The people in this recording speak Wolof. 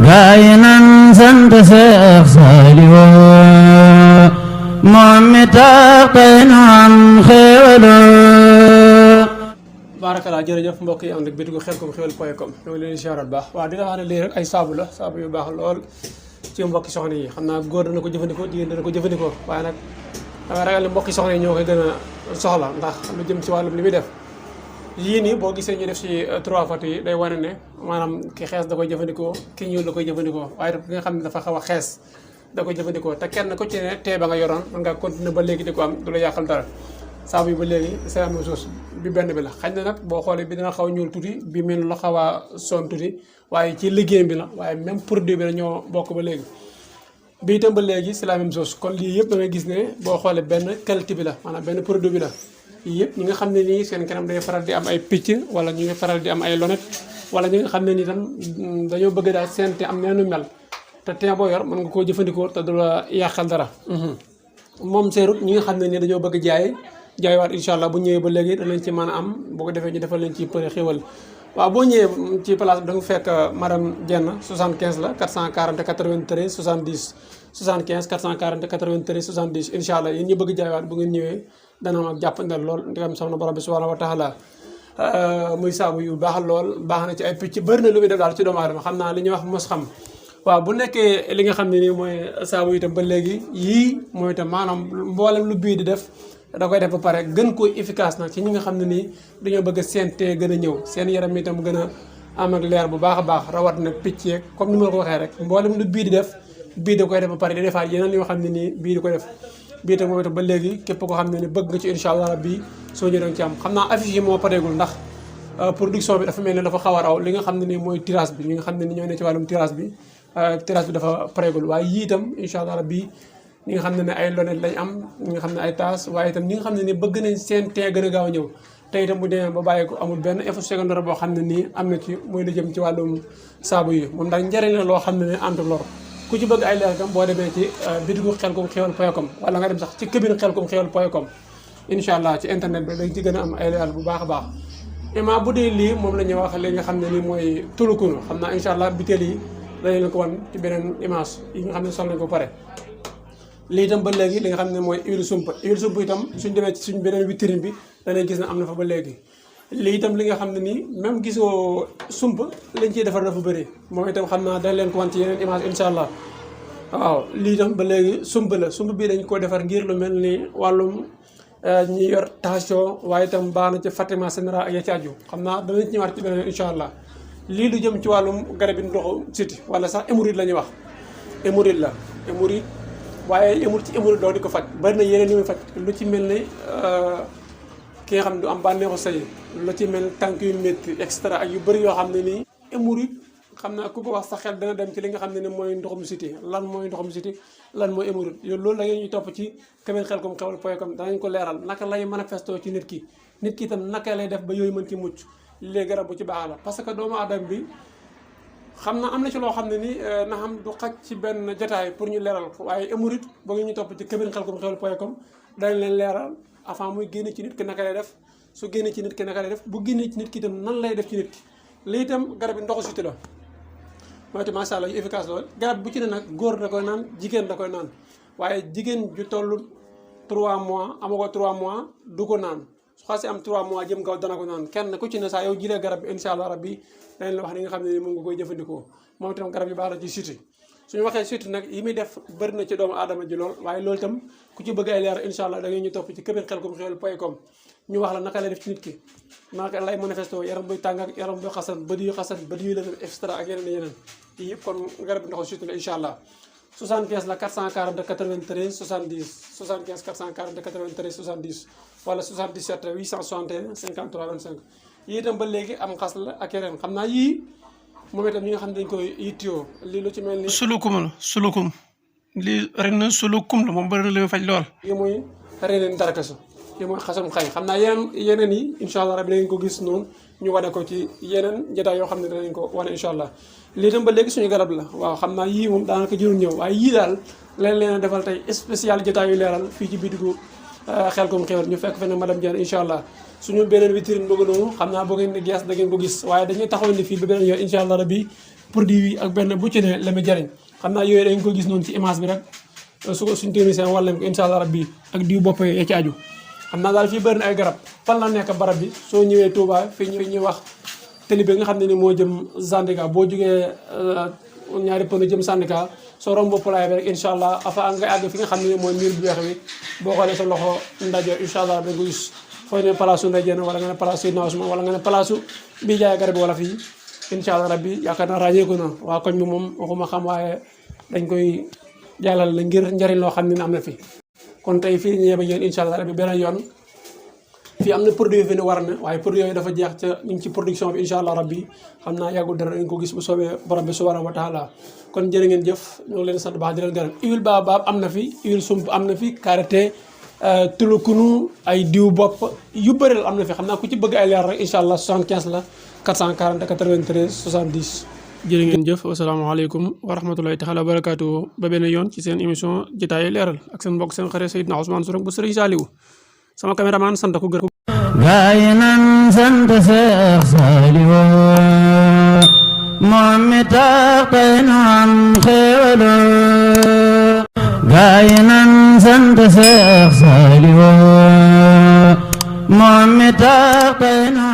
gaay nan sant Seex Saaliw moom mi tax tey nu am xéewal. barakalaa jërëjëf mbokk yi ànd ak bitigu Xelcom xewal.com ñoo ngi leen di ziaral baax waaw di la wax ne lii rek ay saabu la saabu yu baax lool ci mbokki soxna yi xam naa góor dana ko jëfandikoo jigéen dana ko jëfandikoo waaye nag dama ragal ne mbokki soxna yi ñoo koy gën a soxla ndax lu jëm ci wàllum li muy def yii nii boo gisee ñu def ci 3 photos yi day wane ne maanaam ki xees da koy jëfandikoo ki ñuul da koy jëfandikoo waaye ki nga xam ne dafa xaw a xees da koy jëfandikoo te kenn ku ci ne tee ba nga yoroon man nga continuer ba léegi di ko am du la yàqal dara saabu yi ba léegi c'est la même chose bi benn bi la xañ na nag boo xoolee bi dina xaw a ñuul tuuti bi mel la xaw a son tuuti waaye ci liggéeyam bi la waaye même produit bi la ñoo bokk ba léegi bi itam ba léegi c'est la même chose kon lii yëpp da ngay gis ne boo xoolee benn qualité bi la maanaam benn produit bi la yii yëpp ñi nga xam ne nii seen kanam day faral di am ay picc wala ñu ngi faral di am ay lonet wala ñi nga xam ne nii tam dañoo bëgg daal seen te am neenu mel te teen boo yor mën nga koo jëfandikoo te du la yàqal dara moom seerut ñi nga xam ne nii dañoo bëgg jaaywaat incha allah bu ñëwee ba léegi danañ ci mën a am boo ko defee ñu defal leen ci përi xéwal waaw boo ñëwee ci place bi da nga fekk madame Dieng 75 la 440 93 70 75 440 93 70 incha allah yéen ñu bëgg jaaywaat bu ngeen ñëwee dana am ak jàppandal lool ndigam soxna borom bi subhanahu wa taala muy saabu yu baax lool baax na ci ay picc bëri na lu muy def daal ci doomu aadama xam naa li ñuy wax mos xam waaw bu nekkee li nga xam ne nii mooy saabu itam ba léegi yii mooy itam maanaam mboolem lu bii di def da koy def ba pare gën koo efficace nag ci ñi nga xam ne nii dañoo bëgg seen tee gën a ñëw seen yaram itam gën a am ak leer bu baax a baax rawat na picc yeeg comme ni ma la ko waxee rek mboolem lu bii di def bii da koy def ba pare di defaat yeneen yoo xam ne nii bii di ko def bii itam moom itam ba léegi képp koo xam ne ni bëgg nga ci incha allah rabbi soo ñëwee danga ci am xam naa affiche yi moo pareegul ndax production bi dafa mel ne dafa xaw a raw li nga xam ne nii mooy tirage bi ñi nga xam ne ni ñoo ne ci wàllum tirage bi dafa pareegul waaye yii itam incha allah rabbi ñi nga xam ne ay lonet lañ am ñi nga xam ne ay taas waaye itam ñi nga xam ne ni bëgg nañ seen tee gën a gaaw a ñëw te itam bu demee ba bàyyi ko amul benn effet secondaire boo xam ne nii am na ci muy lu jëm ci wàllum saabu yi moom daal njëriñ la loo xam ne ne antu lor ku ci bëgg ay leer itam boo demee ci bitigu Xelcom xewal.com wala nga dem sax ci cabine Xelcom xewal.com incha allah ci internet bi dañ ci gën a am ay leer bu baax a baax ima bu dee lii moom la ñuy wax li nga xam ne nii mooy tulukunu xam naa incha allah biteel yi dañ leen ko wan ci beneen image yi nga xam ne sol nañ ko pare lii itam ba léegi li nga xam ne mooy huile sump itam suñ demee ci suñ beneen vitrine bi danañ gis ne am na fa ba léegi lii itam li nga xam ne nii même gisoo sump lañ ciy defar dafa bëri moom itam xam naa dañ leen ko wan ci yeneen image incha allah waaw lii itam ba léegi sump la sump bii dañ ko defar ngir lu mel ni wàllum ñi yor tension waaye itam baax na ci fatiguement général ak ya ci aju xam naa danañ ci ñëwaat ci beneen incha allah lii lu jëm ci wàllum garab yi ndoxu siti wala sax hémorroïde la ñuy wax hémorroïde la hémorroïde waaye yemul ci hémorroïde doo di ko faj bari na yeneen yu muy faj lu ci mel ne ki nga xam ne du am bànneexu sëy lu ci mel tànk yu métti extra ak yu bëri yoo xam ne nii hémorroïde xam naa ku ko wax sa xel dana dem ci li nga xam ne ni mooy ndoxum siti lan mooy ndoxum siti lan mooy hémorroïde yow loolu da ngeen ñuy topp ci cabine Xelcom xewal.com danañ ko leeral naka lay manifesto ci nit ki itam naka lay def ba yooyu mën ci mucc léegi garab bu ci baax la parce que doomu aadama bi xam na am na ci loo xam ne ni na xam du xaj ci benn jotaay pour ñu leeral ko waaye hémorroïde boo ngi ñu topp ci cabine Xelcom xewal.com dañ leen leeral avant muy génne ci nit ki naka lay def su génne ci nit ki naka lay def bu génne ci nit ki itam nan lay def ci nit ki lii itam garab yi ndoxu siti la mooy itam macha allah yu efficace lool garab bu ci ne nag góor da koy naan jigéen da koy naan waaye jigéen ju toll 3 mois amagoo 3 mois du ko naan su xasee am 3 mois jëm kaw dana ko naan kenn ku ci ne saa yow jilee garab bi incha allah rabbi dañ la wax ni nga xam ne moom nga koy jëfandikoo moom itam garab yu baax la ci siti suñu waxee siti nag yi muy def bëri na ci doomu aadama ji lool waaye loolu itam ku ci bëgg ay leer incha allah da ngay ñu topp ci cabine Xelcom xewal.com ñu wax la naka lay def ci nit ki naka lay manifesto yaram buy tàng ak yaram buy xasan bët yu la def extra ak yeneen yii yëpp kon garab bi ndoxu siti la incha allah 75 la 440 93 70 75 440 93 70 wala 77 861 53 25 yii itam ba léegi am xas la ak yeneen xam naa yii moom itam ñi nga xam ne dañ koy yittewoo lii lu ci mel ni sulukum lii ren na sulukum la moom bëri na li muy faj lool yi mooy reneen darakasu yi mooy xasum xay xam naa yeneen yi incha allah rabbi da ngeen ko gis noonu ñu wane ko ci yeneen jotaay yoo xam ne danañ ko wane incha allah lii tam ba léegi suñu garab la waaw xam naa yii moom daanaka jërul ñëw waaye yii daal leen leen a defal tey spécial jotaay yu leeral fii ci bitigu Xelcom xewal ñu fekk fene madame Dieng incha allah suñu beneen vitrine bëgg noonu xam naa boo ngeen di gees da ngeen ko gis waaye dañuy taxaw ni fii ba beneen yoon incha allah rabbi produit yi ak benn bu ci ne la muy jëriñ xam naa yooyu dañ ko gis noonu ci image bi rek su ko suñ technicien wàllem ko incha allah rabbi ak diw bopp ya ci aju xam naa daal fii bëri na ay garab fan la nekk barab bi soo ñëwee Touba fii ñuy wax télé bi nga xam ne ni moo jëm Sandaga boo jógee ñaari pëno jëm Sandaga soo romb polaay bi rek incha allah afa nga àgg fi nga xam ne mooy miir bu weex bi boo xoolee sa loxo ndaje incha allah da nga ko gis fooy ne place su ndaje wala nga ne place Seydina Ousmane wala nga ne place bii jaay garab wala fii incha allah rabbi yaakaar naa ràññeeku na waa koñ bi moom waxuma xam waaye dañ koy jàllal la ngir njëriñ loo xam ne am na fi kon tey fii ñu yebe yéen incha allah rabbi beneen yoon fii am na produit fi ne war na waaye produit yooyu dafa jeex ca ñu ngi ci production bi incha allah rabbi xam naa yàggul dara dañ ko gis bu soobee borom bi subhanahu wa taala kon jërë ngeen jëf ñu ngi leen sant baax di leen gërëm huile baobab am na fi huile sump am na fi karité tulukunu ay diw bopp yu bëri am na fi xam naa ku ci bëgg ay leer rek incha allah 75 la 440 93 70 jërë ngeen jëf wasalaamaaleykum wa rahmatulahi taala wa barakaatu ba benn yoon ci seen émission jotaay leeral ak seen mbokk seen xarit Seydina Ousmane Sourang bu Serigne Saliou sama caméraman sant ko gërëm gaay nan sant Seex Saliou moom mi tax tey nu am xéewalo gaay nan sant Seex Saliou moom mi tax tey nu